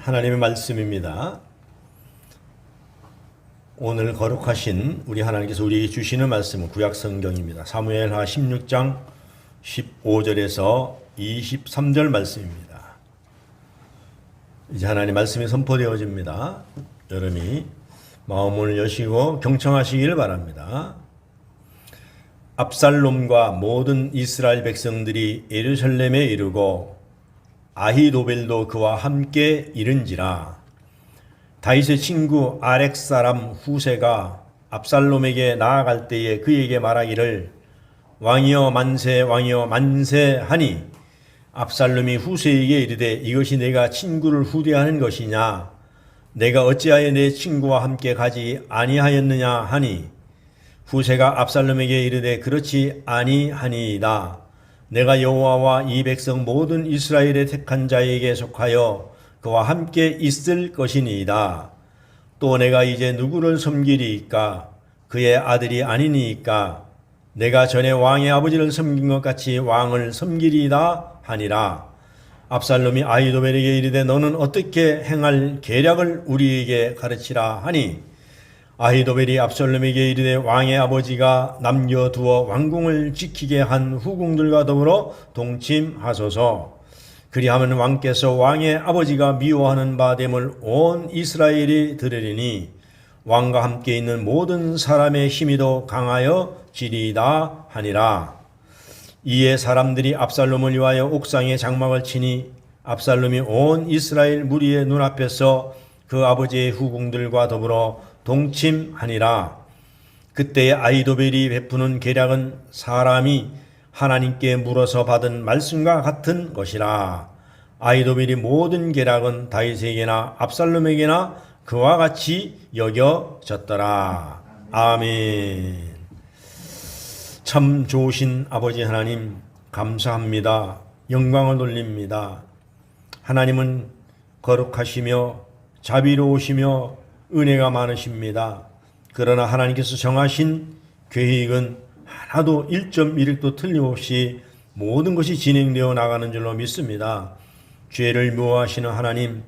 하나님의 말씀입니다. 오늘 거룩하신 우리 하나님께서 우리에게 주시는 말씀은 구약성경입니다. 사무엘하 16장 15절에서 23절 말씀입니다. 이제 하나님 말씀이 선포되어집니다. 여러분이 마음을 여시고 경청하시길 바랍니다. 압살롬과 모든 이스라엘 백성들이 예루살렘에 이르고 아히도벨도 그와 함께 이른지라. 다윗의 친구 아렉 사람 후세가 압살롬에게 나아갈 때에 그에게 말하기를 왕이여 만세 왕이여 만세 하니 압살롬이 후세에게 이르되 이것이 내가 친구를 후대하는 것이냐 내가 어찌하여 내 친구와 함께 가지 아니하였느냐 하니 후세가 압살롬에게 이르되 그렇지 아니하니이다. 내가 여호와와 이 백성 모든 이스라엘의 택한 자에게 속하여 그와 함께 있을 것이니이다. 또 내가 이제 누구를 섬기리이까? 그의 아들이 아니니이까? 내가 전에 왕의 아버지를 섬긴 것 같이 왕을 섬기리이다 하니라. 압살롬이 아히도벨에게 이르되 너는 어떻게 행할 계략을 우리에게 가르치라 하니 아히도벨이 압살롬에게 이르되 왕의 아버지가 남겨두어 왕궁을 지키게 한 후궁들과 더불어 동침하소서. 그리하면 왕께서 왕의 아버지가 미워하는 바됨을 온 이스라엘이 들으리니 왕과 함께 있는 모든 사람의 힘이 더 강하여 지리이다 하니라. 이에 사람들이 압살롬을 위하여 옥상에 장막을 치니 압살롬이 온 이스라엘 무리의 눈앞에서 그 아버지의 후궁들과 더불어 동침하니라. 그때에 아히도벨이 베푸는 계략은 사람이 하나님께 물어서 받은 말씀과 같은 것이라. 아히도벨이 모든 계략은 다윗에게나 압살롬에게나 그와 같이 여겨졌더라. 아멘. 참 좋으신 아버지 하나님 감사합니다. 영광을 돌립니다. 하나님은 거룩하시며 자비로우시며 은혜가 많으십니다. 그러나 하나님께서 정하신 계획은 하나도 1.1획도 틀림없이 모든 것이 진행되어 나가는 줄로 믿습니다. 죄를 미워하시는 하나님,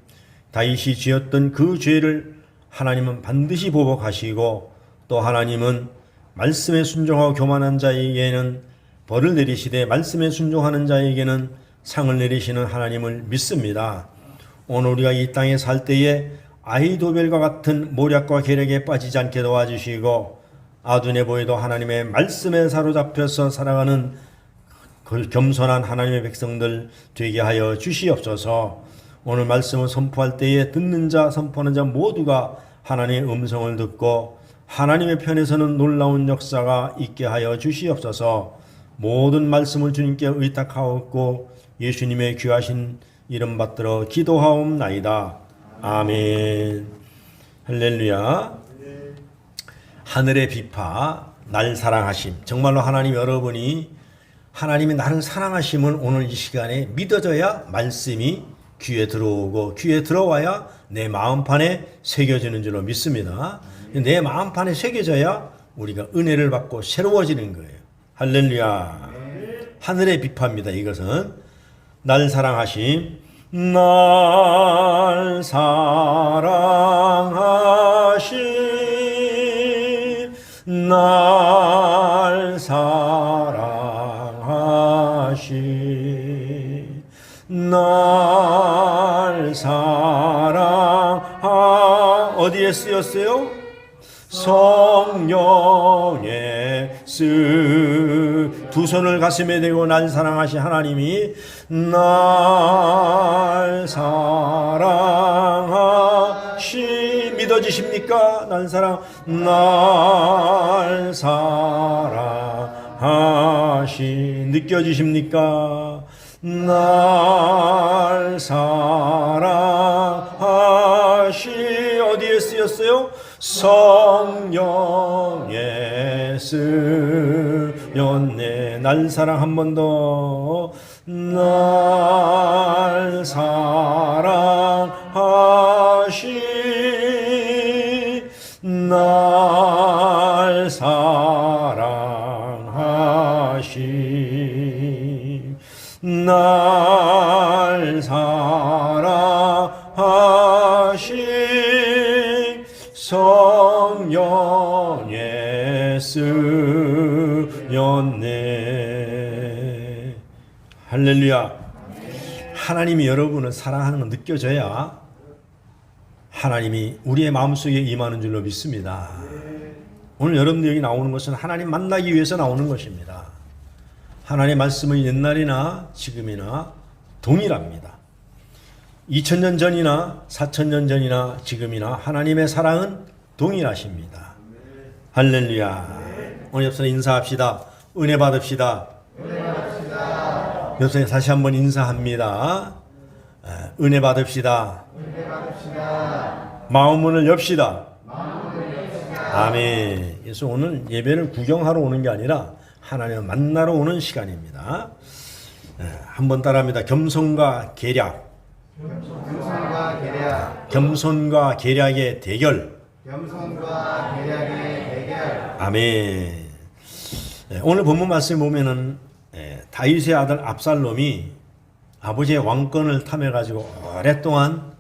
다윗이 지었던 그 죄를 하나님은 반드시 보복하시고 또 하나님은 말씀에 순종하고 교만한 자에게는 벌을 내리시되 말씀에 순종하는 자에게는 상을 내리시는 하나님을 믿습니다. 오늘 우리가 이 땅에 살 때에 아히도벨과 같은 모략과 계략에 빠지지 않게 도와주시고 아둔해 보여도 하나님의 말씀에 사로잡혀서 살아가는 그 겸손한 하나님의 백성들 되게 하여 주시옵소서. 오늘 말씀을 선포할 때에 듣는 자 선포하는 자 모두가 하나님의 음성을 듣고 하나님의 편에서는 놀라운 역사가 있게 하여 주시옵소서. 모든 말씀을 주님께 의탁하옵고 예수님의 귀하신 이름 받들어 기도하옵나이다. 아멘. 할렐루야. 하늘의 비파 날 사랑하심. 정말로 하나님 여러분이 하나님이 나를 사랑하심을 오늘 이 시간에 믿어져야 말씀이 귀에 들어오고 귀에 들어와야 내 마음판에 새겨지는 줄로 믿습니다. 내 마음판에 새겨져야 우리가 은혜를 받고 새로워지는 거예요. 할렐루야. 하늘의 비파입니다. 이것은 날 사랑하심. 날 사랑하심 날 사랑하심 날 어디에 쓰였어요? 성령의 두 손을 가슴에 대고 날 사랑하신 하나님이 날 사랑하시 믿어지십니까? 날 사랑하시 느껴지십니까? 날 사랑하시 어디에 쓰였어요? 성령의 쓰였네. 날 사랑 한 번 더. 날 사랑하시 날 사랑하시 날 사랑하시 자식 성령에 쓰였네. 할렐루야. 하나님이 여러분을 사랑하는 건 느껴져야 하나님이 우리의 마음속에 임하는 줄로 믿습니다. 오늘 여러분들 여기 나오는 것은 하나님 만나기 위해서 나오는 것입니다. 하나님의 말씀은 옛날이나 지금이나 동일합니다. 2000년 전이나 4000년 전이나 지금이나 하나님의 사랑은 동일하십니다. 할렐루야. 오늘 옆에서 인사합시다. 은혜 받읍시다. 옆에서 다시 한번 인사합니다. 은혜 받읍시다. 마음 문을 엽시다. 아멘. 그래서 오늘 예배를 구경하러 오는 게 아니라 하나님을 만나러 오는 시간입니다. 한번 따라합니다. 겸손과 계략. 겸손과 계략의 대결. 아멘. 오늘 본문 말씀 보면은 다윗의 아들 압살롬이 아버지의 왕권을 탐해 가지고 오랫동안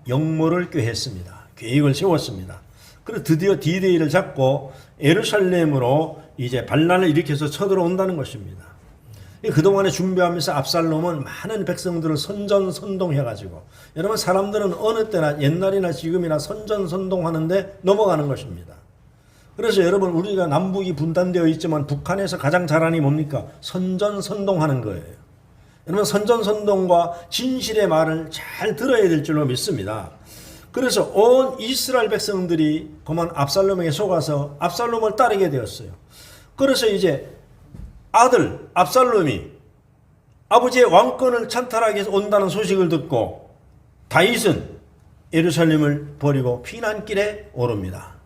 역모를 꾀했습니다. 계획을 세웠습니다. 그래서 드디어 D-Day를 잡고 예루살렘으로 이제 반란을 일으켜서 쳐들어온다는 것입니다. 그동안에 준비하면서 압살롬은 많은 백성들을 선전선동해가지고, 여러분 사람들은 어느 때나 옛날이나 지금이나 선전선동하는데 넘어가는 것입니다. 그래서 여러분 우리가 남북이 분단되어 있지만 북한에서 가장 잘하는 게 뭡니까? 선전선동하는 거예요. 여러분 선전선동과 진실의 말을 잘 들어야 될 줄로 믿습니다. 그래서 온 이스라엘 백성들이 그만 압살롬에게 속아서 압살롬을 따르게 되었어요. 그래서 이제 아들 압살롬이 아버지의 왕권을 찬탈하기 위해서 온다는 소식을 듣고 다윗은 예루살렘을 버리고 피난길에 오릅니다.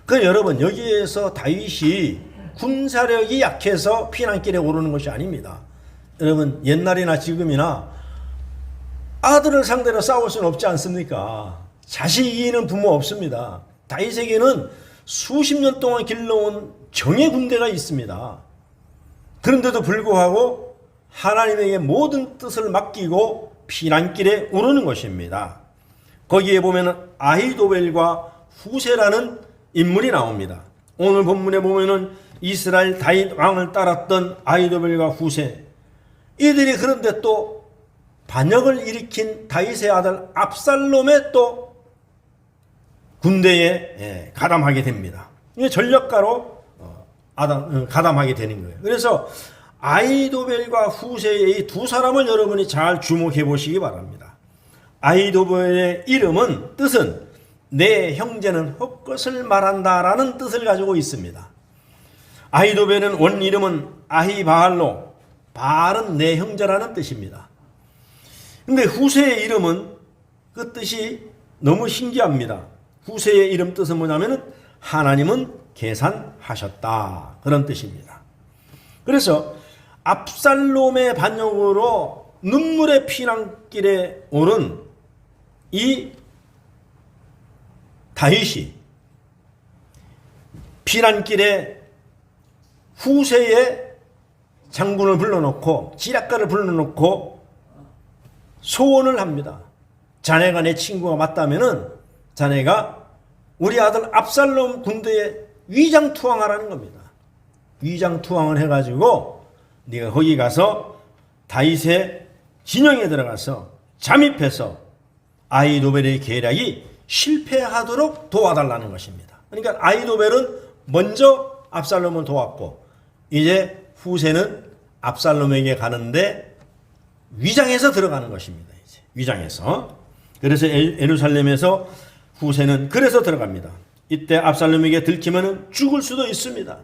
그 여러분 여기에서 다윗이 군사력이 약해서 피난길에 오르는 것이 아닙니다. 여러분 옛날이나 지금이나 아들을 상대로 싸울 수는 없지 않습니까? 자식 이기는 부모 없습니다. 다윗에게는 수십 년 동안 길러온 정예 군대가 있습니다. 그런데도 불구하고 하나님에게 모든 뜻을 맡기고 피난길에 오르는 것입니다. 거기에 보면 아히도벨과 후세라는 인물이 나옵니다. 오늘 본문에 보면은 이스라엘 다윗 왕을 따랐던 아히도벨과 후세, 이들이 그런데 또 반역을 일으킨 다윗의 아들 압살롬의 또 군대에 가담하게 됩니다. 이게 전력가로 가담하게 되는 거예요. 그래서 아히도벨과 후세의 이 두 사람을 여러분이 잘 주목해 보시기 바랍니다. 아히도벨의 이름은 뜻은 내 형제는 헛것을 말한다라는 뜻을 가지고 있습니다. 아히도벨은 원 이름은 아히바알로, 바알은 내 형제라는 뜻입니다. 근데 후세의 이름은 그 뜻이 너무 신기합니다. 후세의 이름 뜻은 뭐냐면은 하나님은 계산하셨다, 그런 뜻입니다. 그래서 압살롬의 반역으로 눈물의 피난길에 오른 이 다윗이 피난길에 후세의 장군을 불러놓고 지략가를 불러놓고 소원을 합니다. 자네가 내 친구가 맞다면은 자네가 우리 아들 압살롬 군대에 위장투항하라는 겁니다. 위장투항을 해가지고 네가 거기 가서 다윗의 진영에 들어가서 잠입해서 아히도벨의 계략이 실패하도록 도와달라는 것입니다. 그러니까 아히도벨은 먼저 압살롬을 도왔고 이제 후세는 압살롬에게 가는데 위장해서 들어가는 것입니다. 이제 위장해서. 그래서 예루살렘에서 후세는 그래서 들어갑니다. 이때 압살롬에게 들키면 죽을 수도 있습니다.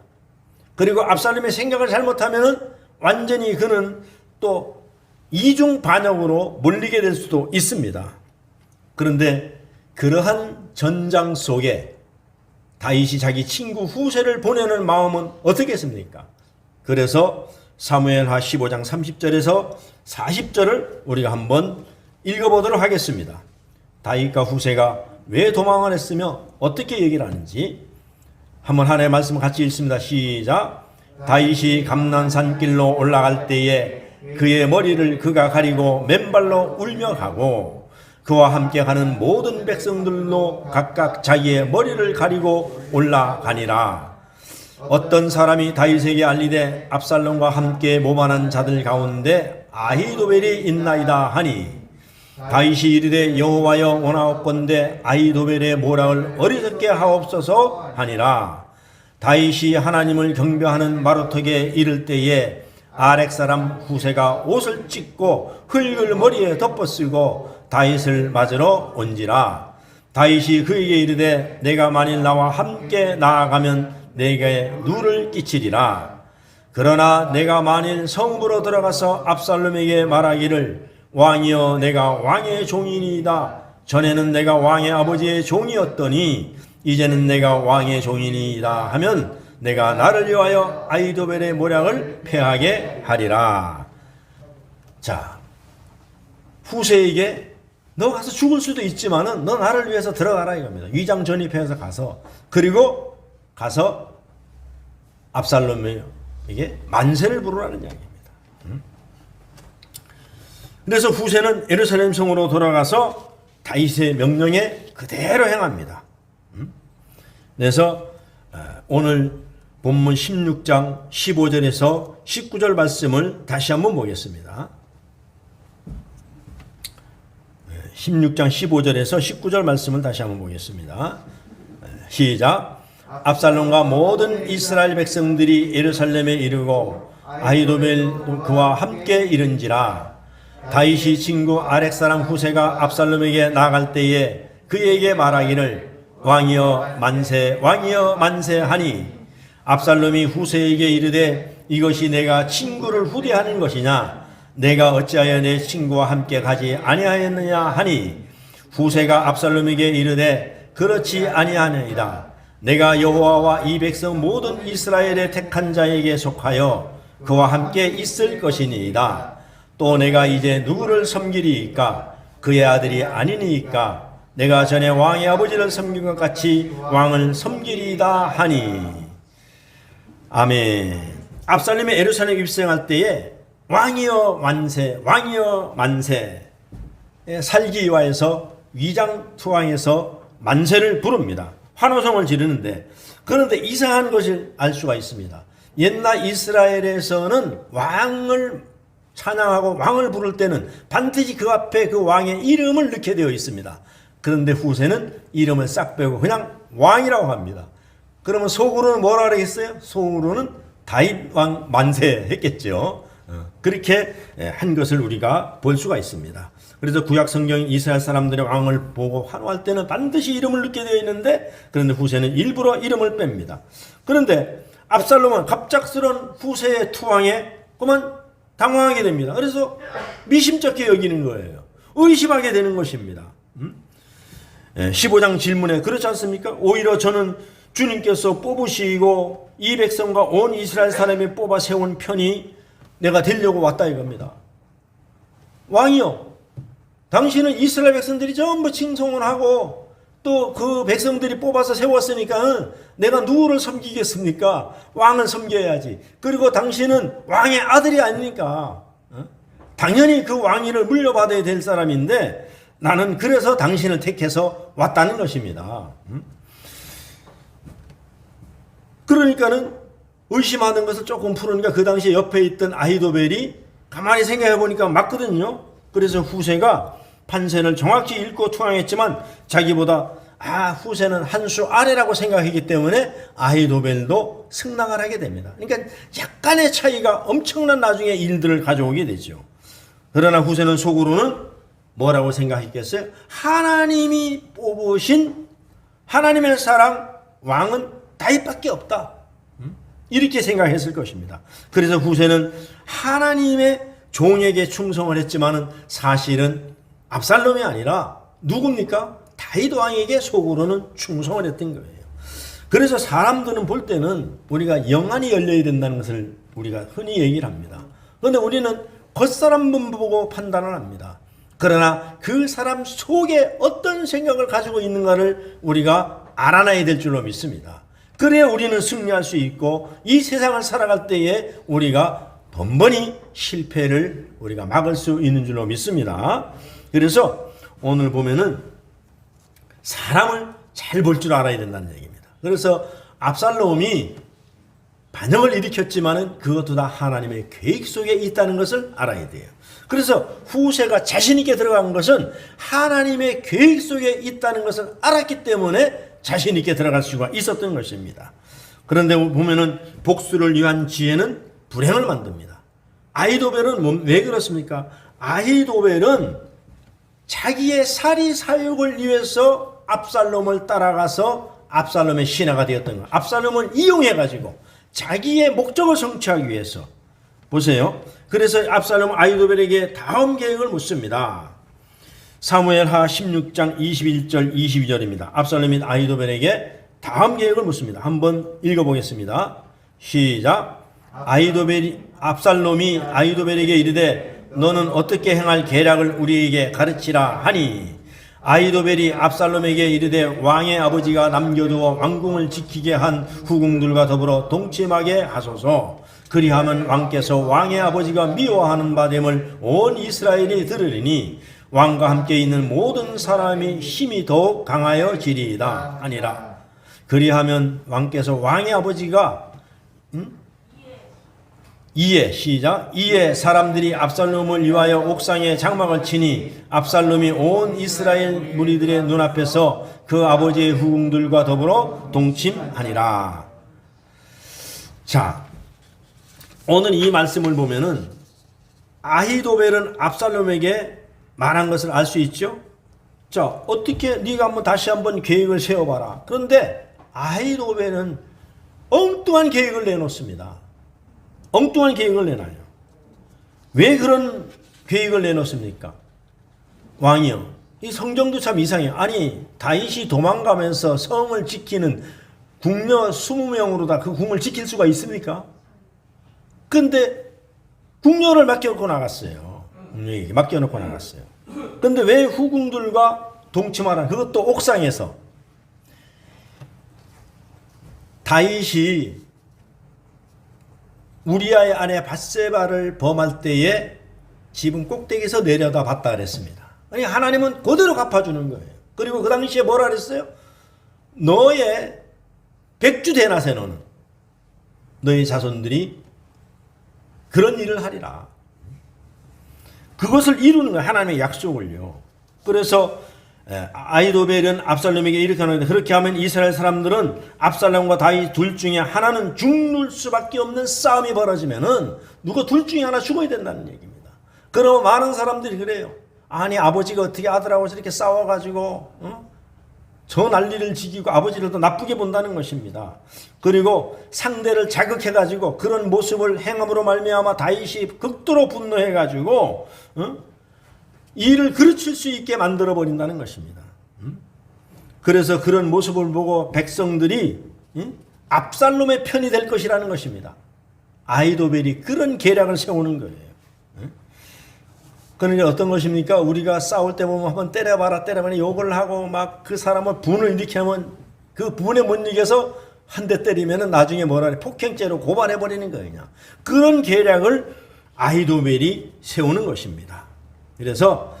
그리고 압살롬의 생각을 잘못하면 완전히 그는 또 이중 반역으로 몰리게 될 수도 있습니다. 그런데 그러한 전장 속에 다윗이 자기 친구 후세를 보내는 마음은 어떻겠습니까? 그래서 사무엘하 15장 30절에서 40절을 우리가 한번 읽어보도록 하겠습니다. 다윗과 후세가 왜 도망을 했으며 어떻게 얘기를 하는지 한번 하나님의 말씀을 같이 읽습니다. 시작. 다윗이 감난산길로 올라갈 때에 그의 머리를 그가 가리고 맨발로 울며 가고 그와 함께 가는 모든 백성들로 각각 자기의 머리를 가리고 올라가니라. 어떤 사람이 다윗에게 알리되 압살롬과 함께 모반한 자들 가운데 아히도벨이 있나이다 하니 다윗이 이르되 여호와여 원하옵건대 아히도벨의 모략을 어리석게 하옵소서 하니라. 다윗이 하나님을 경배하는 마루턱에 이를 때에 아렉 사람 후세가 옷을 찢고 흙을 머리에 덮어쓰고 다윗을 맞으러 온지라. 다윗이 그에게 이르되 내가 만일 나와 함께 나아가면 내게 누를 끼치리라. 그러나 내가 만일 성읍으로 들어가서 압살롬에게 말하기를 왕이여 내가 왕의 종이니이다. 전에는 내가 왕의 아버지의 종이었더니 이제는 내가 왕의 종이니이다 하면 내가 나를 위하여 아히도벨의 모략을 패하게 하리라. 자, 후세에게 너 가서 죽을 수도 있지만은 너 나를 위해서 들어가라 이겁니다. 위장 전입해서 가서, 그리고 가서 압살롬에게 만세를 부르라는 이야기입니다. 그래서 후세는 예루살렘 성으로 돌아가서 다윗의 명령에 그대로 행합니다. 그래서 오늘 본문 16장 15절에서 19절 말씀을 다시 한번 보겠습니다. 16장 15절에서 19절 말씀을 다시 한번 보겠습니다. 시작. 압살롬과 모든 이스라엘 백성들이 예루살렘에 이르고 아히도벨 그와 함께 이른지라. 다윗이 친구 아렉 사람 후세가 압살롬에게 나아갈 때에 그에게 말하기를 왕이여 만세 왕이여 만세 하니 압살롬이 후세에게 이르되 이것이 내가 친구를 후대하는 것이냐 내가 어찌하여 내 친구와 함께 가지 아니하였느냐 하니 후세가 압살롬에게 이르되 그렇지 아니하느니라. 내가 여호와와 이 백성 모든 이스라엘의 택한 자에게 속하여 그와 함께 있을 것이니이다. 또 내가 이제 누구를 섬기리이까 그의 아들이 아니니이까 내가 전에 왕의 아버지를 섬긴 것 같이 왕을 섬기리이다 하니. 아멘. 압살롬이 예루살렘에 입성할 때에 왕이여 만세 왕이여 만세 살기와에서 위장투항에서 만세를 부릅니다. 환호성을 지르는데, 그런데 이상한 것을 알 수가 있습니다. 옛날 이스라엘에서는 왕을 찬양하고 왕을 부를 때는 반드시 그 앞에 그 왕의 이름을 넣게 되어 있습니다. 그런데 후세는 이름을 싹 빼고 그냥 왕이라고 합니다. 그러면 속으로는 뭐라 그러겠어요? 속으로는 다윗 왕 만세 했겠죠. 그렇게 한 것을 우리가 볼 수가 있습니다. 그래서 구약 성경 이스라엘 사람들의 왕을 보고 환호할 때는 반드시 이름을 넣게 되어 있는데, 그런데 후세는 일부러 이름을 뺍니다. 그런데 압살롬은 갑작스러운 후세의 투항에 그만 당황하게 됩니다. 그래서 미심쩍게 여기는 거예요. 의심하게 되는 것입니다. 15장 질문에 그렇지 않습니까? 오히려 저는 주님께서 뽑으시고 이 백성과 온 이스라엘 사람이 뽑아 세운 편이 내가 되려고 왔다 이겁니다. 왕이요, 당신은 이스라엘 백성들이 전부 칭송을 하고 또 그 백성들이 뽑아서 세웠으니까 내가 누구를 섬기겠습니까? 왕을 섬겨야지. 그리고 당신은 왕의 아들이 아니니까 당연히 그 왕위를 물려받아야 될 사람인데 나는 그래서 당신을 택해서 왔다는 것입니다. 그러니까는 의심하는 것을 조금 푸르니까 그 당시에 옆에 있던 아히도벨이 가만히 생각해 보니까 맞거든요. 그래서 후세가 판세를 정확히 읽고 투항했지만 자기보다 후세는 한 수 아래라고 생각했기 때문에 아히도벨도 승낙을 하게 됩니다. 그러니까 약간의 차이가 엄청난 나중에 일들을 가져오게 되죠. 그러나 후세는 속으로는 뭐라고 생각했겠어요? 하나님이 뽑으신 하나님의 사랑 왕은 다윗밖에 없다. 이렇게 생각했을 것입니다. 그래서 후세는 하나님의 종에게 충성을 했지만은 사실은 압살롬이 아니라 누굽니까? 다윗 왕에게 속으로는 충성을 했던 거예요. 그래서 사람들은 볼 때는 우리가 영안이 열려야 된다는 것을 우리가 흔히 얘기를 합니다. 그런데 우리는 겉사람만 보고 판단을 합니다. 그러나 그 사람 속에 어떤 생각을 가지고 있는가를 우리가 알아놔야 될 줄로 믿습니다. 그래야 우리는 승리할 수 있고 이 세상을 살아갈 때에 우리가 번번이 실패를 우리가 막을 수 있는 줄로 믿습니다. 그래서 오늘 보면은 사람을 잘 볼 줄 알아야 된다는 얘기입니다. 그래서 압살롬이 반역을 일으켰지만은 그것도 다 하나님의 계획 속에 있다는 것을 알아야 돼요. 그래서 후세가 자신 있게 들어간 것은 하나님의 계획 속에 있다는 것을 알았기 때문에 자신 있게 들어갈 수가 있었던 것입니다. 그런데 보면은 복수를 위한 지혜는 불행을 만듭니다. 아히도벨은 왜 그렇습니까? 아히도벨은 자기의 살이 사욕을 위해서 압살롬을 따라가서 압살롬의 신하가 되었던 것. 압살롬을 이용해가지고 자기의 목적을 성취하기 위해서. 보세요. 그래서 압살롬은 아히도벨에게 다음 계획을 묻습니다. 사무엘하 16장 21절 22절입니다. 압살롬이 아히도벨에게 다음 계획을 묻습니다. 한번 읽어보겠습니다. 시작. 압살롬이 아히도벨에게 이르되 너는 어떻게 행할 계략을 우리에게 가르치라 하니 아히도벨이 압살롬에게 이르되 왕의 아버지가 남겨두어 왕궁을 지키게 한 후궁들과 더불어 동침하게 하소서. 그리하면 왕께서 왕의 아버지가 미워하는 바됨을 온 이스라엘이 들으리니 왕과 함께 있는 모든 사람이 힘이 더욱 강하여지리이다 아니라. 그리하면 왕께서 왕의 아버지가 이에 사람들이 압살롬을 위하여 옥상에 장막을 치니 압살롬이 온 이스라엘 무리들의 눈앞에서 그 아버지의 후궁들과 더불어 동침하니라. 자, 오늘 이 말씀을 보면은 아히도벨은 압살롬에게 말한 것을 알 수 있죠. 자, 어떻게 네가 다시 한번 계획을 세워봐라. 그런데 아히도벨은 엉뚱한 계획을 내놓습니다. 엉뚱한 계획을 내놔요. 왜 그런 계획을 내놓습니까? 왕이요. 이 성정도 참 이상해요. 아니, 다윗이 도망가면서 성을 지키는 궁녀 20명으로 다 그 궁을 지킬 수가 있습니까? 근데 궁녀를 맡겨놓고 나갔어요. 맡겨놓고 나갔어요. 근데 왜 후궁들과 동침하라? 그것도 옥상에서. 다윗이 우리아의 아내 밧세바를 범할 때에 지붕 꼭대기에서 내려다 봤다 그랬습니다. 아니, 하나님은 그대로 갚아주는 거예요. 그리고 그 당시에 뭐라 그랬어요? 너의 백주 대낮에 너는 너의 자손들이 그런 일을 하리라. 그것을 이루는 거예요. 하나님의 약속을요. 그래서 아히도벨은 압살롬에게 이렇게 하는데 그렇게 하면 이스라엘 사람들은 압살롬과 다윗 둘 중에 하나는 죽을 수밖에 없는 싸움이 벌어지면은 누가 둘 중에 하나 죽어야 된다는 얘기입니다. 그러면 많은 사람들이 그래요. 아니, 아버지가 어떻게 아들하고 이렇게 싸워가지고 저 난리를 지기고 아버지를 더 나쁘게 본다는 것입니다. 그리고 상대를 자극해가지고 그런 모습을 행함으로 말미암아 다윗이 극도로 분노해가지고 이를 그르칠 수 있게 만들어 버린다는 것입니다. 그래서 그런 모습을 보고 백성들이 압살롬의 편이 될 것이라는 것입니다. 아히도벨이 그런 계략을 세우는 거예요. 그러니까 어떤 것입니까? 우리가 싸울 때 보면 한번 때려봐라 욕을 하고 막 그 사람을 분을 일으키게 하면 그 분에 못 이겨서 한 대 때리면 나중에 뭐라 그래? 폭행죄로 고발해 버리는 거예요. 그런 계략을 아히도벨이 세우는 것입니다. 그래서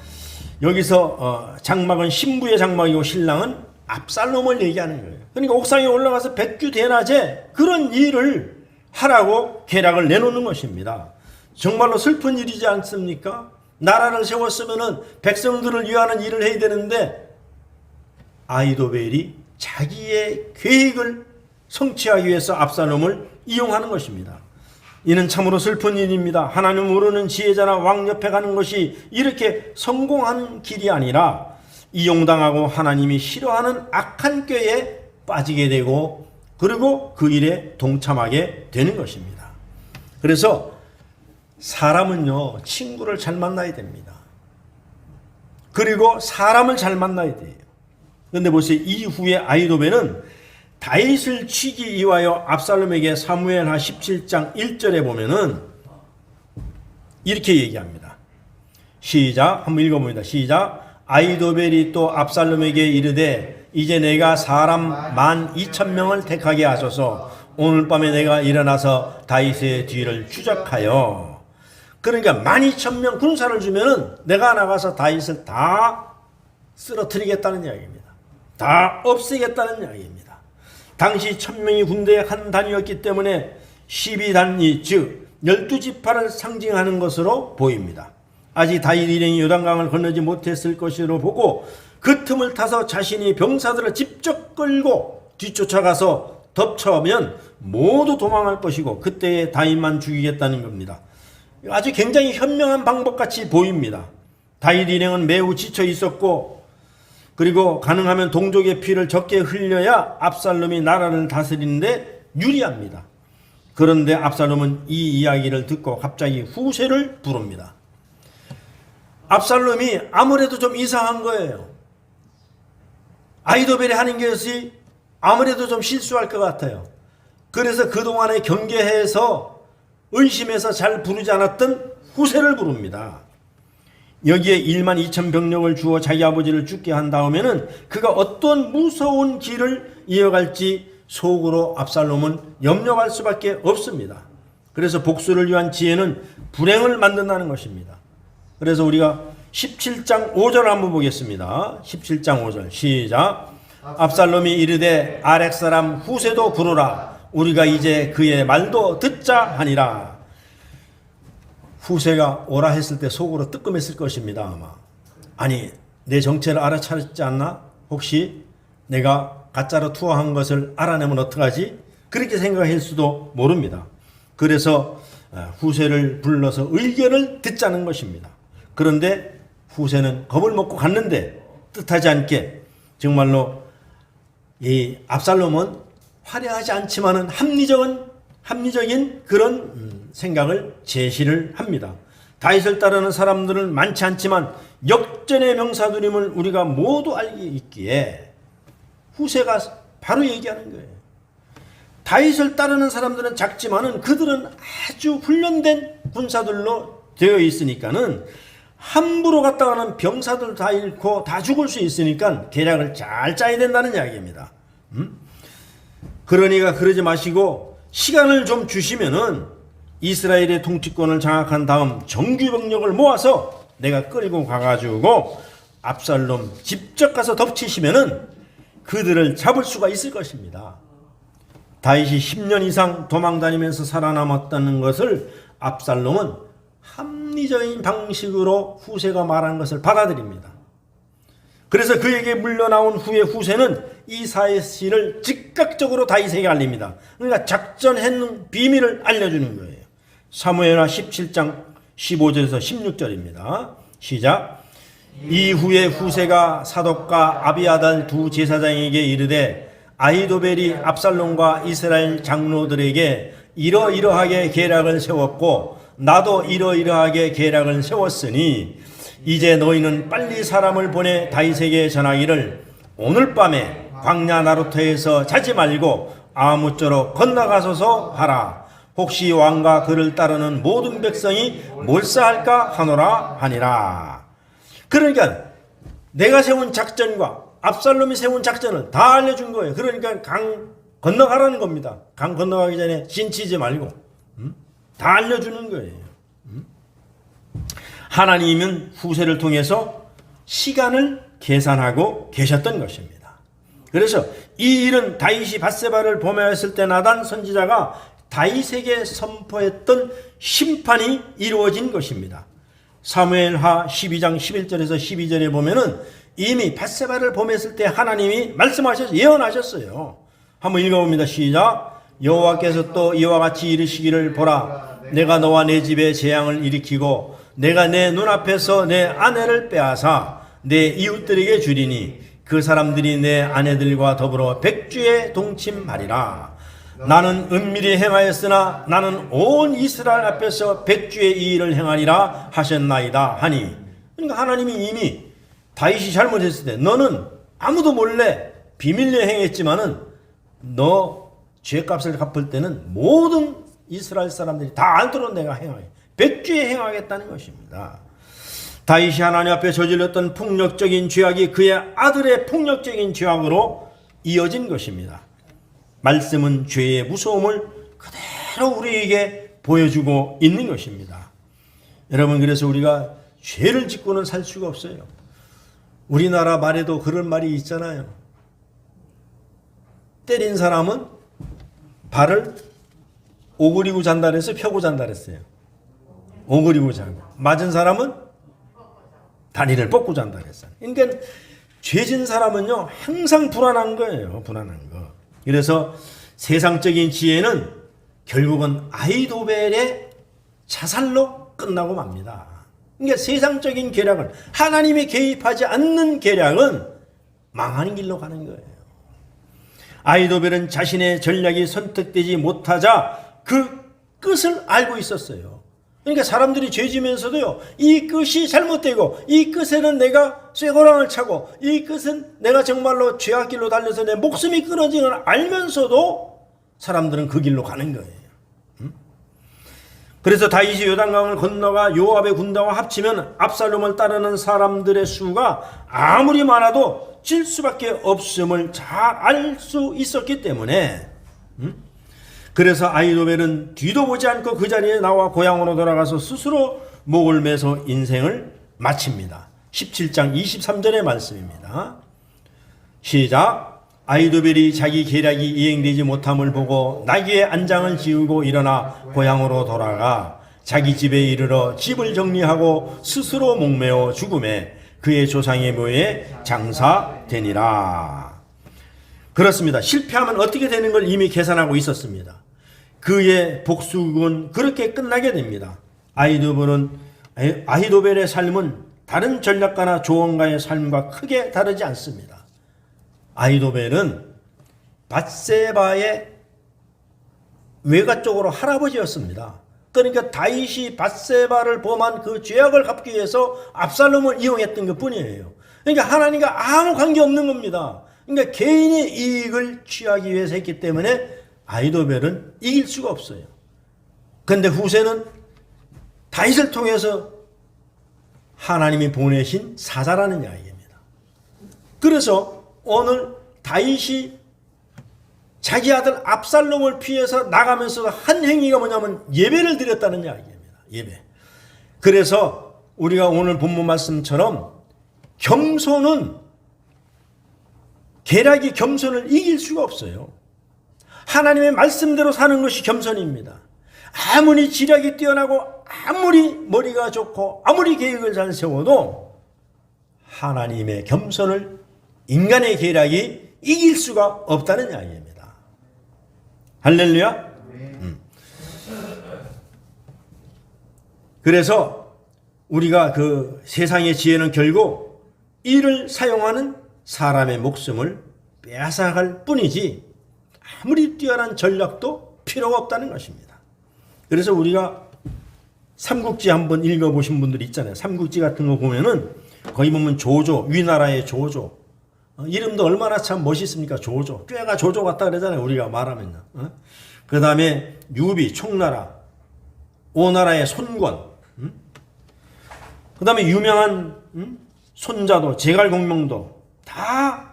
여기서 장막은 신부의 장막이고 신랑은 압살롬을 얘기하는 거예요. 그러니까 옥상에 올라가서 백주 대낮에 그런 일을 하라고 계략을 내놓는 것입니다. 정말로 슬픈 일이지 않습니까? 나라를 세웠으면은 백성들을 위하는 일을 해야 되는데 아히도벨이 자기의 계획을 성취하기 위해서 압살롬을 이용하는 것입니다. 이는 참으로 슬픈 일입니다. 하나님 모르는 지혜자나 왕 옆에 가는 것이 이렇게 성공한 길이 아니라 이용당하고 하나님이 싫어하는 악한 꾀에 빠지게 되고 그리고 그 일에 동참하게 되는 것입니다. 그래서 사람은요, 친구를 잘 만나야 됩니다. 그리고 사람을 잘 만나야 돼요. 그런데 보세요. 이후에 아히도벨은 다윗을 치기 위하여 압살롬에게 사무엘하 17장 1절에 보면은 이렇게 얘기합니다. 시작. 한번 읽어봅니다. 시작. 아히도벨이 또 압살롬에게 이르되 이제 내가 사람 12,000명을 택하게 하소서. 오늘 밤에 내가 일어나서 다윗의 뒤를 추적하여. 그러니까 12,000명 군사를 주면은 내가 나가서 다윗을 다 쓰러뜨리겠다는 이야기입니다. 다 없애겠다는 이야기입니다. 당시 1000명이 군대의 한 단위였기 때문에 12단위 즉 12지파를 상징하는 것으로 보입니다. 아직 다윗 일행이 요단강을 건너지 못했을 것으로 보고 그 틈을 타서 자신이 병사들을 직접 끌고 뒤쫓아가서 덮쳐오면 모두 도망할 것이고 그때에 다윗만 죽이겠다는 겁니다. 아주 굉장히 현명한 방법같이 보입니다. 다윗 일행은 매우 지쳐 있었고 그리고 가능하면 동족의 피를 적게 흘려야 압살롬이 나라를 다스리는데 유리합니다. 그런데 압살롬은 이 이야기를 듣고 갑자기 후세를 부릅니다. 압살롬이 아무래도 좀 이상한 거예요. 아히도벨이 하는 것이 아무래도 좀 실수할 것 같아요. 그래서 그동안에 경계해서 의심해서 잘 부르지 않았던 후세를 부릅니다. 여기에 1만 2천 병력을 주어 자기 아버지를 죽게 한 다음에는 그가 어떤 무서운 길을 이어갈지 속으로 압살롬은 염려할 수밖에 없습니다. 그래서 복수를 위한 지혜는 불행을 만든다는 것입니다. 그래서 우리가 17장 5절 한번 보겠습니다. 17장 5절 시작. 압살롬이 이르되 아렉 사람 후세도 부르라. 우리가 이제 그의 말도 듣자 하니라. 후세가 오라 했을 때 속으로 뜨끔했을 것입니다. 아마. 아니 내 정체를 알아차렸지 않나? 혹시 내가 가짜로 투하한 것을 알아내면 어떡하지? 그렇게 생각할 수도 모릅니다. 그래서 후세를 불러서 의견을 듣자는 것입니다. 그런데 후세는 겁을 먹고 갔는데 뜻하지 않게 정말로 이 압살롬은 화려하지 않지만은 합리적인 그런 생각을 제시를 합니다. 다윗을 따르는 사람들은 많지 않지만 역전의 명사들임을 우리가 모두 알고 있기에 후세가 바로 얘기하는 거예요. 다윗을 따르는 사람들은 작지만은 그들은 아주 훈련된 군사들로 되어 있으니까는 함부로 갔다가는 병사들 다 잃고 다 죽을 수 있으니까 계략을 잘 짜야 된다는 이야기입니다. 그러니까 그러지 마시고 시간을 좀 주시면은 이스라엘의 통치권을 장악한 다음 정규 병력을 모아서 내가 끌고 가가지고 압살롬 직접 가서 덮치시면은 그들을 잡을 수가 있을 것입니다. 다윗이 10년 이상 도망다니면서 살아남았다는 것을 압살롬은 합리적인 방식으로 후세가 말한 것을 받아들입니다. 그래서 그에게 물러나온 후에 후세는 이 사실을 즉각적으로 다윗에게 알립니다. 그러니까 작전했는 비밀을 알려주는 거예요. 사무엘하 17장 15절에서 16절입니다. 시작. 이후에 후세가 사독과 아비아달 두 제사장에게 이르되 아히도벨이 압살롬과 이스라엘 장로들에게 이러이러하게 계략을 세웠고 나도 이러이러하게 계략을 세웠으니 이제 너희는 빨리 사람을 보내 다윗에게 전하기를 오늘 밤에 광야 나루터에서 자지 말고 아무쪼록 건너가소서 하라. 혹시 왕과 그를 따르는 모든 백성이 몰사할까 하노라 하니라. 그러니까 내가 세운 작전과 압살롬이 세운 작전을 다 알려준 거예요. 그러니까 강 건너가라는 겁니다. 강 건너가기 전에 진치지 말고 다 알려주는 거예요. 하나님은 후세를 통해서 시간을 계산하고 계셨던 것입니다. 그래서 이 일은 다윗이 밧세바를 범하였을 때 나단 선지자가 다윗에게 선포했던 심판이 이루어진 것입니다. 사무엘하 12장 11절에서 12절에 보면은 이미 밧세바를 범했을 때 하나님이 말씀하셔서 예언하셨어요. 한번 읽어봅니다. 시작. 여호와께서 또 이와 같이 이르시기를 보라. 내가 너와 내 집에 재앙을 일으키고 내가 내 눈앞에서 내 아내를 빼앗아 내 이웃들에게 주리니 그 사람들이 내 아내들과 더불어 백주에 동침하리라. 나는 은밀히 행하였으나 나는 온 이스라엘 앞에서 백주의 이 일을 행하리라 하셨나이다 하니. 그러니까 하나님이 이미 다윗이 잘못했을 때 너는 아무도 몰래 비밀리에 행했지만은 너 죄값을 갚을 때는 모든 이스라엘 사람들이 다 알도록 내가 행하게 백주에 행하겠다는 것입니다. 다윗이 하나님 앞에 저질렀던 폭력적인 죄악이 그의 아들의 폭력적인 죄악으로 이어진 것입니다. 말씀은 죄의 무서움을 그대로 우리에게 보여주고 있는 것입니다. 여러분, 그래서 우리가 죄를 짓고는 살 수가 없어요. 우리나라 말에도 그런 말이 있잖아요. 때린 사람은 발을 오그리고 잔다 그래서 펴고 잔다 그랬어요. 오그리고 자고. 맞은 사람은 다리를 뻗고 잔다 그랬어요. 그러니까 죄진 사람은요 항상 불안한 거예요. 불안한 거. 그래서 세상적인 지혜는 결국은 아히도벨의 자살로 끝나고 맙니다. 그러니까 세상적인 계략은, 하나님이 개입하지 않는 계략은 망하는 길로 가는 거예요. 아히도벨은 자신의 전략이 선택되지 못하자 그 끝을 알고 있었어요. 그러니까 사람들이 죄지면서도요, 이 끝이 잘못되고, 이 끝에는 내가 쇠고랑을 차고, 이 끝은 내가 정말로 죄악길로 달려서 내 목숨이 끊어지는 걸 알면서도 사람들은 그 길로 가는 거예요. 그래서 다윗이 요단강을 건너가 요압의 군대와 합치면 압살롬을 따르는 사람들의 수가 아무리 많아도 질 수밖에 없음을 잘 알 수 있었기 때문에, 그래서 아히도벨은 뒤도 보지 않고 그 자리에 나와 고향으로 돌아가서 스스로 목을 매서 인생을 마칩니다. 17장 23절의 말씀입니다. 시작. 아히도벨이 자기 계략이 이행되지 못함을 보고 나귀의 안장을 지우고 일어나 고향으로 돌아가 자기 집에 이르러 집을 정리하고 스스로 목매어 죽음에 그의 조상의 묘에 장사되니라. 그렇습니다. 실패하면 어떻게 되는 걸 이미 계산하고 있었습니다. 그의 복수는 그렇게 끝나게 됩니다. 아히도벨의 삶은 다른 전략가나 조언가의 삶과 크게 다르지 않습니다. 아히도벨은 밧세바의 외가 쪽으로 할아버지였습니다. 그러니까 다윗이 밧세바를 범한 그 죄악을 갚기 위해서 압살롬을 이용했던 것 뿐이에요. 그러니까 하나님과 아무 관계 없는 겁니다. 그러니까 개인의 이익을 취하기 위해서 했기 때문에 아히도벨은 이길 수가 없어요. 그런데 후세는 다윗을 통해서 하나님이 보내신 사자라는 이야기입니다. 그래서 오늘 다윗이 자기 아들 압살롬을 피해서 나가면서 한 행위가 뭐냐면 예배를 드렸다는 이야기입니다. 예배. 그래서 우리가 오늘 본문 말씀처럼 겸손은, 계략이 겸손을 이길 수가 없어요. 하나님의 말씀대로 사는 것이 겸손입니다. 아무리 지략이 뛰어나고 아무리 머리가 좋고 아무리 계획을 잘 세워도 하나님의 겸손을 인간의 계략이 이길 수가 없다는 이야기입니다. 할렐루야. 그래서 우리가 그 세상의 지혜는 결국 이를 사용하는 사람의 목숨을 빼앗아갈 뿐이지 아무리 뛰어난 전략도 필요가 없다는 것입니다. 그래서 우리가 삼국지 한번 읽어보신 분들이 있잖아요. 삼국지 같은 거 보면은 거기 보면 조조, 위나라의 조조, 이름도 얼마나 참 멋있습니까? 조조. 꾀가 조조 같다 그러잖아요. 우리가 말하면요. 그 다음에 유비, 총나라, 오나라의 손권, 그 다음에 유명한 손자도, 제갈공명도 다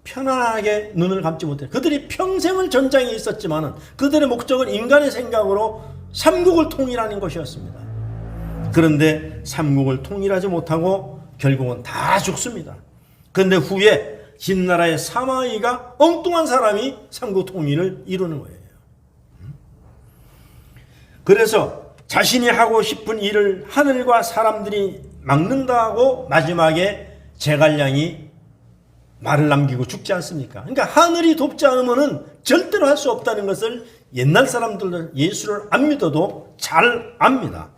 편안하게 눈을 감지 못해. 그들이 평생을 전장에 있었지만은 그들의 목적은 인간의 생각으로 삼국을 통일하는 것이었습니다. 그런데 삼국을 통일하지 못하고 결국은 다 죽습니다. 그런데 후에 진나라의 사마이가, 엉뚱한 사람이 삼국 통일을 이루는 거예요. 그래서 자신이 하고 싶은 일을 하늘과 사람들이 막는다고 마지막에 제갈량이 말을 남기고 죽지 않습니까? 그러니까 하늘이 돕지 않으면 절대로 할 수 없다는 것을 옛날 사람들은 예수를 안 믿어도 잘 압니다.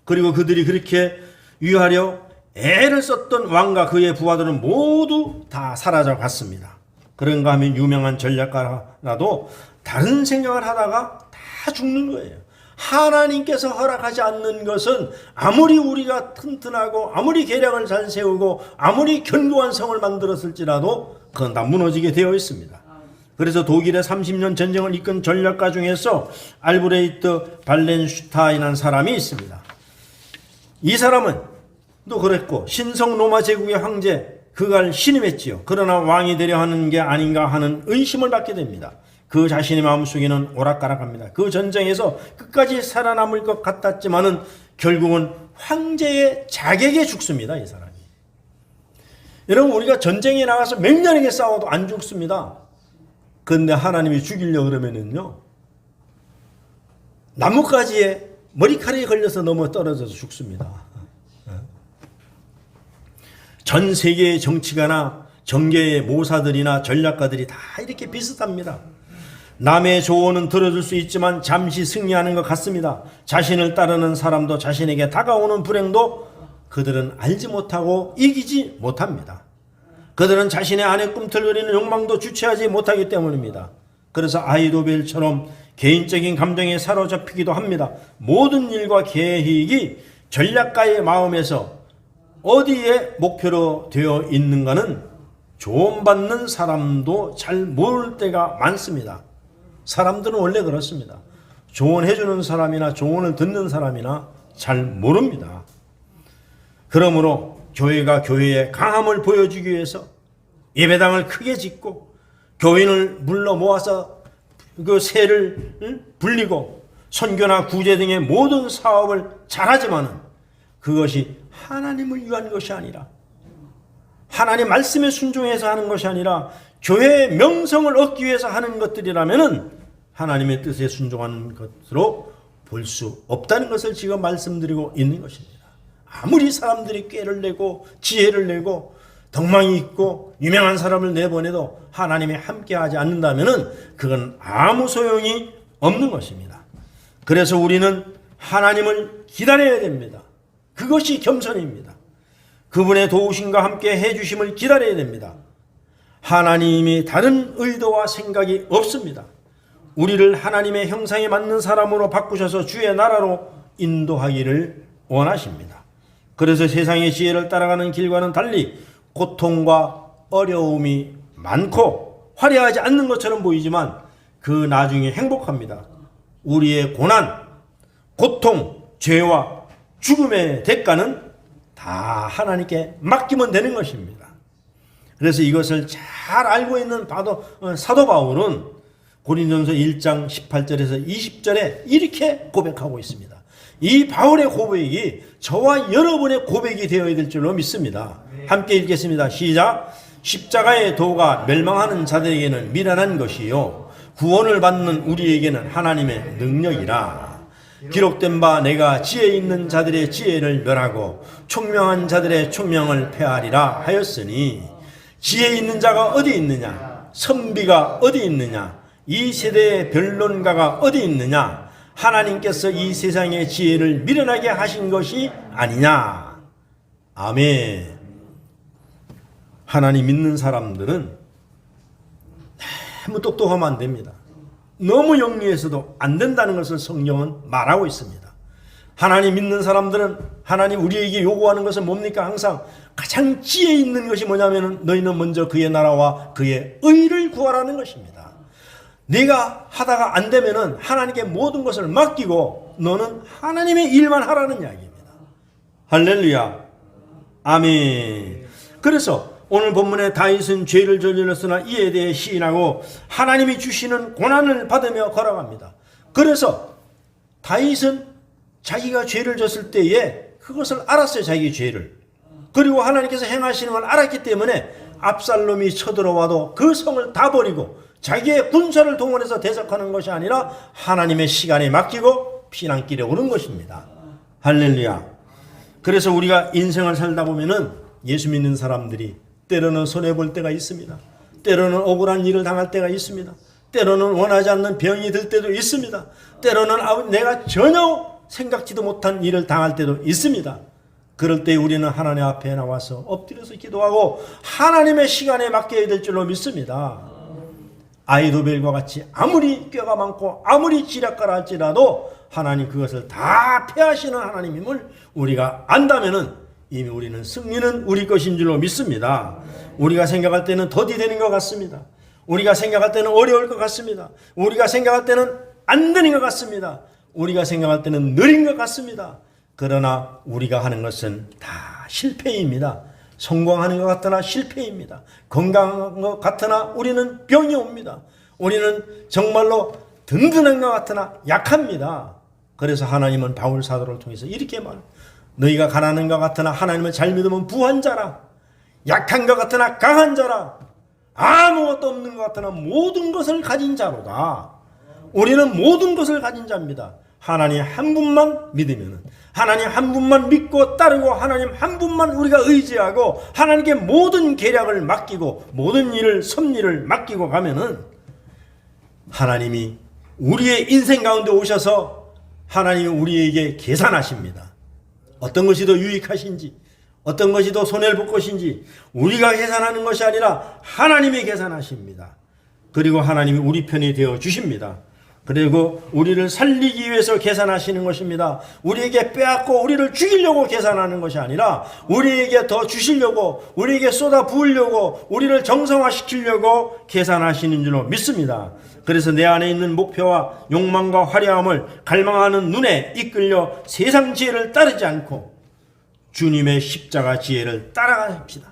그리고 그들이 그렇게 위하려 애를 썼던 왕과 그의 부하들은 모두 다 사라져 갔습니다. 그런가 하면 유명한 전략가라도 다른 생각을 하다가 다 죽는 거예요. 하나님께서 허락하지 않는 것은 아무리 우리가 튼튼하고 아무리 계략을 잘 세우고 아무리 견고한 성을 만들었을지라도 그건 다 무너지게 되어 있습니다. 그래서 독일의 30년 전쟁을 이끈 전략가 중에서 알브레히트 발렌슈타인이라는 사람이 있습니다. 이 사람은 또 그랬고 신성 로마 제국의 황제 그갈 신임했지요. 그러나 왕이 되려 하는 게 아닌가 하는 의심을 받게 됩니다. 그 자신의 마음속에는 오락가락합니다. 그 전쟁에서 끝까지 살아남을 것 같았지만은 결국은 황제의 자객에 죽습니다. 이 사람이. 여러분, 우리가 전쟁에 나가서 몇 년에게 싸워도 안 죽습니다. 그런데 하나님이 죽이려고 그러면은요, 나뭇가지에 머리카락이 걸려서 넘어 떨어져서 죽습니다. 전 세계의 정치가나 정계의 모사들이나 전략가들이 다 이렇게 비슷합니다. 남의 조언은 들어줄 수 있지만 잠시 승리하는 것 같습니다. 자신을 따르는 사람도 자신에게 다가오는 불행도 그들은 알지 못하고 이기지 못합니다. 그들은 자신의 안에 꿈틀거리는 욕망도 주체하지 못하기 때문입니다. 그래서 아히도벨처럼 개인적인 감정에 사로잡히기도 합니다. 모든 일과 계획이 전략가의 마음에서 어디에 목표로 되어 있는가는 조언받는 사람도 잘 모를 때가 많습니다. 사람들은 원래 그렇습니다. 조언해주는 사람이나 조언을 듣는 사람이나 잘 모릅니다. 그러므로 교회가 교회의 강함을 보여주기 위해서 예배당을 크게 짓고 교인을 불러 모아서 그 세를 불리고 선교나 구제 등의 모든 사업을 잘하지만은 그것이 하나님을 위한 것이 아니라, 하나님 말씀에 순종해서 하는 것이 아니라 교회의 명성을 얻기 위해서 하는 것들이라면은 하나님의 뜻에 순종하는 것으로 볼 수 없다는 것을 지금 말씀드리고 있는 것입니다. 아무리 사람들이 꾀를 내고 지혜를 내고 덕망이 있고 유명한 사람을 내보내도 하나님이 함께하지 않는다면은 그건 아무 소용이 없는 것입니다. 그래서 우리는 하나님을 기다려야 됩니다. 그것이 겸손입니다. 그분의 도우심과 함께 해주심을 기다려야 됩니다. 하나님이 다른 의도와 생각이 없습니다. 우리를 하나님의 형상에 맞는 사람으로 바꾸셔서 주의 나라로 인도하기를 원하십니다. 그래서 세상의 지혜를 따라가는 길과는 달리 고통과 어려움이 많고 화려하지 않는 것처럼 보이지만 그 나중에 행복합니다. 우리의 고난, 고통, 죄와 죽음의 대가는 다 하나님께 맡기면 되는 것입니다. 그래서 이것을 잘 알고 있는 사도 바울은 고린도전서 1장 18절에서 20절에 이렇게 고백하고 있습니다. 이 바울의 고백이 저와 여러분의 고백이 되어야 될 줄로 믿습니다. 함께 읽겠습니다. 시작. 십자가의 도가 멸망하는 자들에게는 미련한 것이요 구원을 받는 우리에게는 하나님의 능력이라. 기록된 바 내가 지혜 있는 자들의 지혜를 멸하고 총명한 자들의 총명을 폐하리라 하였으니, 지혜 있는 자가 어디 있느냐, 선비가 어디 있느냐, 이 세대의 변론가가 어디 있느냐, 하나님께서 이 세상의 지혜를 미련하게 하신 것이 아니냐. 아멘. 하나님 믿는 사람들은 너무 똑똑하면 안 됩니다. 너무 영리해서도 안 된다는 것을 성경은 말하고 있습니다. 하나님 믿는 사람들은 하나님 우리에게 요구하는 것은 뭡니까? 항상 가장 지혜 있는 것이 뭐냐면 너희는 먼저 그의 나라와 그의 의를 구하라는 것입니다. 네가 하다가 안 되면은 하나님께 모든 것을 맡기고 너는 하나님의 일만 하라는 이야기입니다. 할렐루야. 아멘. 그래서 오늘 본문에 다윗은 죄를 저질렀으나 이에 대해 시인하고 하나님이 주시는 고난을 받으며 걸어갑니다. 그래서 다윗은 자기가 죄를 졌을 때에 그것을 알았어요. 자기의 죄를. 그리고 하나님께서 행하시는 걸 알았기 때문에 압살롬이 쳐들어와도 그 성을 다 버리고 자기의 군사를 동원해서 대적하는 것이 아니라 하나님의 시간에 맡기고 피난길에 오른 것입니다. 할렐루야. 그래서 우리가 인생을 살다 보면은 예수 믿는 사람들이 때로는 손해볼 때가 있습니다. 때로는 억울한 일을 당할 때가 있습니다. 때로는 원하지 않는 병이 들 때도 있습니다. 때로는 내가 전혀 생각지도 못한 일을 당할 때도 있습니다. 그럴 때 우리는 하나님 앞에 나와서 엎드려서 기도하고 하나님의 시간에 맡겨야 될 줄로 믿습니다. 아히도벨과 같이 아무리 꾀가 많고 아무리 지략가라 할지라도 하나님 그것을 다 패하시는 하나님임을 우리가 안다면은 이미 우리는 승리는 우리 것인 줄로 믿습니다. 우리가 생각할 때는 더디 되는 것 같습니다. 우리가 생각할 때는 어려울 것 같습니다. 우리가 생각할 때는 안 되는 것 같습니다. 우리가 생각할 때는 느린 것 같습니다. 그러나 우리가 하는 것은 다 실패입니다. 성공하는 것 같으나 실패입니다. 건강한 것 같으나 우리는 병이 옵니다. 우리는 정말로 든든한 것 같으나 약합니다. 그래서 하나님은 바울 사도를 통해서 이렇게 말합니다. 너희가 가난한 것 같으나 하나님을 잘 믿으면 부한 자라. 약한 것 같으나 강한 자라. 아무것도 없는 것 같으나 모든 것을 가진 자로다. 우리는 모든 것을 가진 자입니다. 하나님 한 분만 믿으면, 하나님 한 분만 믿고 따르고, 하나님 한 분만 우리가 의지하고 하나님께 모든 계략을 맡기고 모든 일을, 섭리를 맡기고 가면은 하나님이 우리의 인생 가운데 오셔서 하나님이 우리에게 계산하십니다. 어떤 것이 더 유익하신지, 어떤 것이 더 손해를 볼 것인지 우리가 계산하는 것이 아니라 하나님이 계산하십니다. 그리고 하나님이 우리 편이 되어 주십니다. 그리고 우리를 살리기 위해서 계산하시는 것입니다. 우리에게 빼앗고 우리를 죽이려고 계산하는 것이 아니라 우리에게 더 주시려고, 우리에게 쏟아 부으려고, 우리를 정성화시키려고 계산하시는 줄로 믿습니다. 그래서 내 안에 있는 목표와 욕망과 화려함을 갈망하는 눈에 이끌려 세상 지혜를 따르지 않고 주님의 십자가 지혜를 따라갑시다.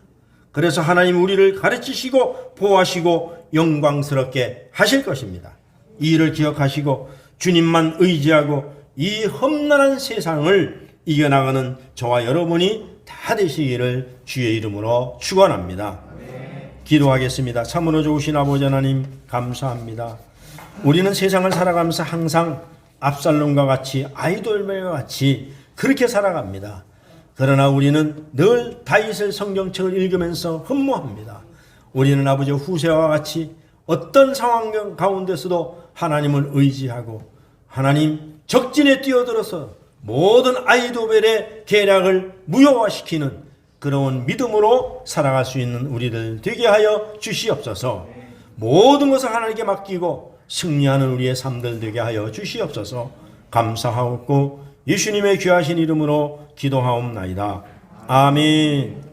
그래서 하나님 우리를 가르치시고 보호하시고 영광스럽게 하실 것입니다. 이 일을 기억하시고 주님만 의지하고 이 험난한 세상을 이겨나가는 저와 여러분이 다 되시기를 주의 이름으로 축원합니다. 기도하겠습니다. 참으로 좋으신 아버지 하나님 감사합니다. 우리는 세상을 살아가면서 항상 압살롬과 같이, 아이돌과 같이 그렇게 살아갑니다. 그러나 우리는 늘 다윗의 성경책을 읽으면서 흠모합니다. 우리는 아버지 후세와 같이 어떤 상황 가운데서도 하나님을 의지하고 하나님 적진에 뛰어들어서 모든 아이도벨의 계략을 무효화시키는 그런 믿음으로 살아갈 수 있는 우리들 되게 하여 주시옵소서. 모든 것을 하나님께 맡기고 승리하는 우리의 삶들 되게 하여 주시옵소서. 감사하옵고 예수님의 귀하신 이름으로 기도하옵나이다. 아멘.